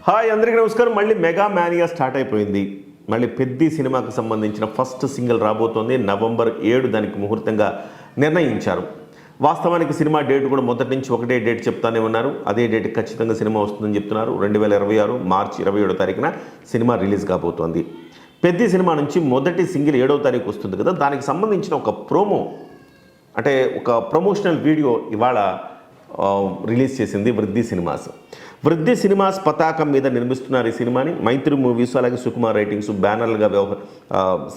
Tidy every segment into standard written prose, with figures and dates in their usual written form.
Hi అందరికీ నమస్కారం. మళ్ళీ మెగా మ్యానియా స్టార్ట్ అయిపోయింది. మళ్ళీ పెద్ద సినిమాకు సంబంధించిన ఫస్ట్ సింగిల్ రాబోతోంది. నవంబర్ 7 దానికి ముహూర్తంగా నిర్ణయించారు. వాస్తవానికి సినిమా డేట్ కూడా మొదటి నుంచి ఒకటే డేట్ చెప్తానే ఉన్నారు. అదే డేట్ ఖచ్చితంగా సినిమా వస్తుందని చెప్తున్నారు. 2026 మార్చి 27వ తారీఖున సినిమా రిలీజ్ కాబోతోంది. పెద్ద సినిమా నుంచి మొదటి సింగిల్ 7వ తారీఖు వస్తుంది కదా, దానికి సంబంధించిన ఒక ప్రోమో అంటే ఒక ప్రమోషనల్ వీడియో ఇవాళ రిలీజ్ చేసింది వృద్ధి సినిమాస్ పతాకం మీద నిర్మిస్తున్నారు ఈ సినిమాని. మైత్రి మూవీస్ అలాగే సుకుమార్ రైటింగ్స్ బ్యానర్లుగా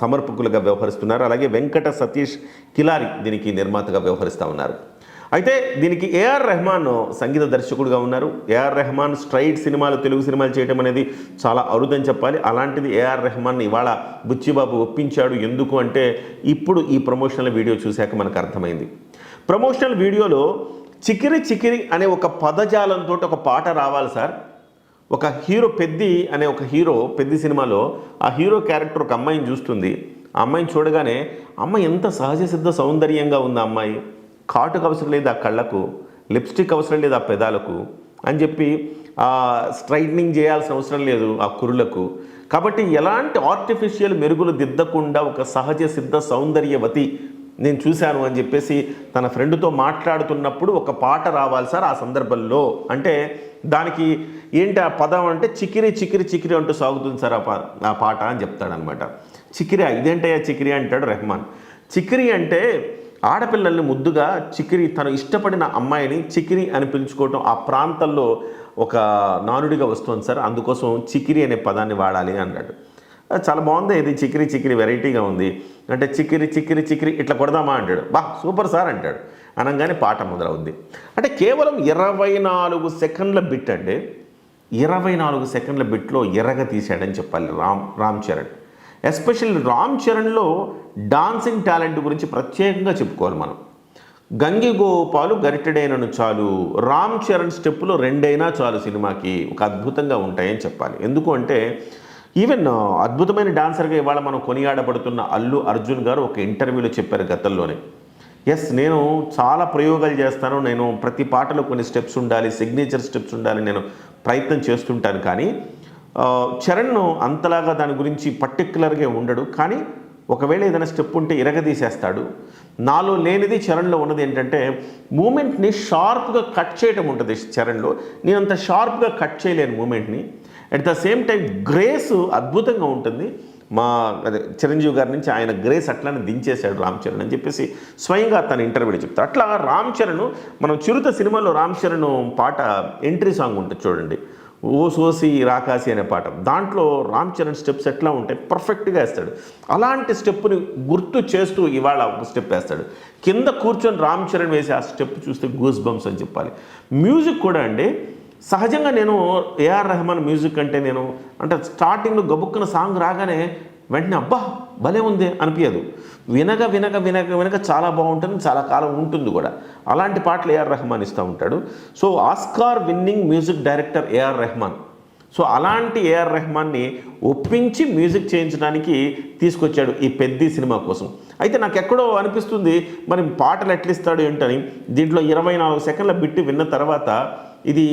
సమర్పకులుగా వ్యవహరిస్తున్నారు. అలాగే వెంకట సతీష్ కిలారి దీనికి నిర్మాతగా వ్యవహరిస్తూ ఉన్నారు. అయితే దీనికి ఏఆర్ రెహమాన్ సంగీత దర్శకుడుగా ఉన్నారు. ఏఆర్ రెహమాన్ స్ట్రైట్ సినిమాలు తెలుగు సినిమాలు చేయడం అనేది చాలా అరుదని చెప్పాలి. అలాంటిది ఏఆర్ రెహమాన్ ఇవాళ బుచ్చిబాబు ఒప్పించాడు. ఎందుకు అంటే ఇప్పుడు ఈ ప్రమోషనల్ వీడియో చూశాక మనకు అర్థమైంది. ప్రమోషనల్ వీడియోలో చికిరి చికిరి అనే ఒక పదజాలంతో ఒక పాట రావాలి సార్. ఒక హీరో పెద్ద సినిమాలో ఆ హీరో క్యారెక్టర్ ఒక అమ్మాయిని చూస్తుంది. ఆ అమ్మాయిని చూడగానే అమ్మాయి ఎంత సహజ సిద్ధ సౌందర్యంగా ఉంది. ఆ అమ్మాయి కాటుకు అవసరం లేదు ఆ కళ్ళకు, లిప్స్టిక్ అవసరం లేదు ఆ పెదాలకు అని చెప్పి స్ట్రైట్నింగ్ చేయాల్సిన అవసరం లేదు ఆ కురులకు. కాబట్టి ఎలాంటి ఆర్టిఫిషియల్ మెరుగులు దిద్దకుండా ఒక సహజ సిద్ధ సౌందర్యవతి నేను చూశాను అని చెప్పేసి తన ఫ్రెండ్తో మాట్లాడుతున్నప్పుడు ఒక పాట రావాలి సార్ ఆ సందర్భంలో. అంటే దానికి ఏంటి ఆ పదం అంటే చికిరి చికిరి చికిరి అంటూ సాగుతుంది సార్ ఆ పాట అని చెప్తాడనమాట. చికిరి ఇదేంటయ్యా చికిరి అంటాడు రెహమాన్. చికిరి అంటే ఆడపిల్లల్ని ముద్దుగా చికిరి, తను ఇష్టపడిన అమ్మాయిని చికిరి అని పిలుచుకోవటం ఆ ప్రాంతంలో ఒక నానుడిగా వస్తుంది సార్. అందుకోసం చికిరి అనే పదాన్ని వాడాలి అన్నాడు. చాలా బాగుంది, ఇది చికిరి చికిరి వెరైటీగా ఉంది అంటే చికిరి చికిరి చికిరి ఇట్లా కొడదామా అంటాడు. బా సూపర్ సార్ అంటాడు. అనగానే పాట మొదలవుద్ది. అంటే కేవలం 24 సెకండ్ల బిట్ అండి. 24 సెకండ్ల బిట్లో ఎర్రగా తీశాడని చెప్పాలి రామ్ చరణ్. ఎస్పెషల్లీ రామ్ చరణ్లో డాన్సింగ్ టాలెంట్ గురించి ప్రత్యేకంగా చెప్పుకోవాలి మనం. గంగిగోపాలు గరిటెడైనను చాలు, రామ్ చరణ్ స్టెప్పులు 2 అయినా చాలు సినిమాకి ఒక అద్భుతంగా ఉంటాయని చెప్పాలి. ఎందుకు అంటే ఈవెన్ అద్భుతమైన డాన్సర్గా ఇవాళ మనం కొనియాడబడుతున్న అల్లు అర్జున్ గారు ఒక ఇంటర్వ్యూలో చెప్పారు గతంలోనే, నేను చాలా ప్రయోగాలు చేస్తాను, నేను ప్రతి పాటలో కొన్ని స్టెప్స్ ఉండాలి, సిగ్నేచర్ స్టెప్స్ ఉండాలి, నేను ప్రయత్నం చేస్తుంటాను. కానీ చరణ్ అంతలాగా దాని గురించి పర్టిక్యులర్గా ఉండడు. కానీ ఒకవేళ ఏదైనా స్టెప్ ఉంటే ఇరగదీసేస్తాడు. నాలో లేనిది చరణ్లో ఉన్నది ఏంటంటే మూమెంట్ని షార్ప్గా కట్ చేయడం ఉంటుంది చరణ్లో. నేను అంత షార్ప్గా కట్ చేయలేను మూమెంట్ని. At the same time grace అద్భుతంగా ఉంటుంది. చిరంజీవి గారి నుంచి ఆయన గ్రేస్ అట్లానే దించేశాడు రామ్ చరణ్ అని చెప్పేసి స్వయంగా తన ఇంటర్వ్యూలో చెప్తారు. అట్లా రామ్ చరణ్, మనం చిరుత సినిమాలో రామ్ చరణ్ పాట ఎంట్రీ సాంగ్ ఉంటుంది చూడండి, ఓ సోసి రాకాసి అనే పాట. దాంట్లో రామ్ చరణ్ స్టెప్స్ ఎట్లా ఉంటాయి పర్ఫెక్ట్గా వేస్తాడు. అలాంటి స్టెప్ని గుర్తు చేస్తూ ఇవాళ ఒక స్టెప్ వేస్తాడు. కింద కూర్చొని రామ్ చరణ్ వేసి ఆ స్టెప్ చూస్తే గూస్ బంప్స్ అని చెప్పాలి. మ్యూజిక్ కూడా అండి సహజంగా నేను ఏఆర్ రెహమాన్ మ్యూజిక్ అంటే అంటే స్టార్టింగ్లో గబుక్కున సాంగ్ రాగానే వెంటనే అబ్బా భలే ఉంది అనిపించదు. వినగ వినగ వినగ వినగ చాలా బాగుంటుంది, చాలా కాలం ఉంటుంది కూడా. అలాంటి పాటలు ఏఆర్ రెహమాన్ ఇస్తూ ఉంటాడు. So Oscar winning music director AR Rahman. So అలాంటి ఏఆర్ రెహమాన్ని ఒప్పించి మ్యూజిక్ చేయించడానికి తీసుకొచ్చాడు ఈ పెద్ద సినిమా కోసం. అయితే నాకు ఎక్కడో అనిపిస్తుంది మరి పాటలు ఎట్లిస్తాడు ఏంటని. దీంట్లో 24 సెకండ్ల బిట్టు విన్న తర్వాత ఇది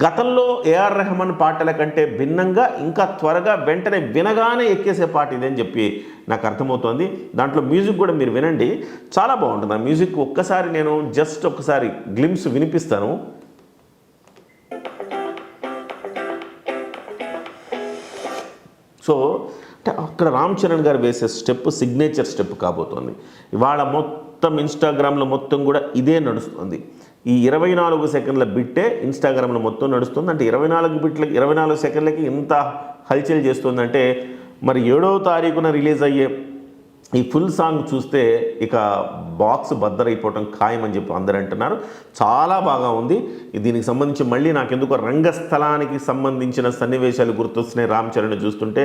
గతంలో ఏఆర్ రెహమాన్ పాటల కంటే భిన్నంగా ఇంకా త్వరగా వెంటనే వినగానే ఎక్కేసే పాట ఇదని చెప్పి నాకు అర్థమవుతోంది. దాంట్లో మ్యూజిక్ కూడా మీరు వినండి, చాలా బాగుంటుంది. ఆ మ్యూజిక్ ఒక్కసారి నేను ఒకసారి గ్లిమ్స్ వినిపిస్తాను. సో అంటే అక్కడ రామ్ చరణ్ గారు వేసే స్టెప్ సిగ్నేచర్ స్టెప్ కాబోతోంది. ఇవాళ మొత్తం ఇన్స్టాగ్రామ్లో మొత్తం కూడా ఇదే నడుస్తుంది. ఈ 24 సెకండ్ల బిట్టే ఇన్స్టాగ్రామ్లో మొత్తం నడుస్తుంది. అంటే 24 సెకండ్లకి ఇంత హల్చల్ చేస్తుందంటే మరి 7వ తారీఖున రిలీజ్ అయ్యే ఈ ఫుల్ సాంగ్ చూస్తే ఇక బాక్స్ బద్దరైపోవటం ఖాయమని చెప్పి అందరూ అంటున్నారు. చాలా బాగా ఉంది. దీనికి సంబంధించి మళ్ళీ నాకెందుకో రంగస్థలానికి సంబంధించిన సన్నివేశాలు గుర్తొస్తున్నాయి రామ్ చరణ్ చూస్తుంటే.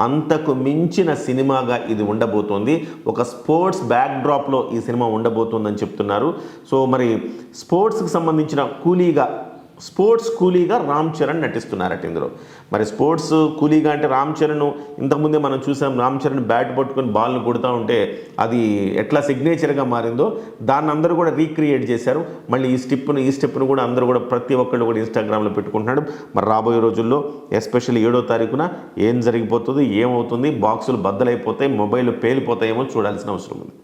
అంతకు మించిన సినిమాగా ఇది ఉండబోతోంది. ఒక స్పోర్ట్స్ బ్యాక్డ్రాప్లో ఈ సినిమా ఉండబోతోందని చెప్తున్నారు. సో మరి స్పోర్ట్స్కి సంబంధించిన కూలీగా స్పోర్ట్స్ కూలీగా రామ్ చరణ్ నటిస్తున్నారట ఇందులో. మరి స్పోర్ట్స్ కూలీగా అంటే రామ్ చరణ్ ఇంతకుముందే మనం చూసాం, రామ్ చరణ్ బ్యాట్ పట్టుకొని బాల్ను కొడుతూ ఉంటే అది ఎట్లా సిగ్నేచర్గా మారిందో దాన్ని అందరూ కూడా రీక్రియేట్ చేశారు. మళ్ళీ ఈ స్టెప్ను కూడా అందరూ కూడా ప్రతి ఒక్కళ్ళు కూడా ఇన్స్టాగ్రామ్లో పెట్టుకుంటున్నాడు. మరి రాబోయే రోజుల్లో ఎస్పెషల్లీ 7వ తారీఖున ఏం జరిగిపోతుంది, ఏమవుతుంది, బాక్సులు బద్దలైపోతాయి, మొబైల్ పేలిపోతాయేమో చూడాల్సిన అవసరం ఉంది.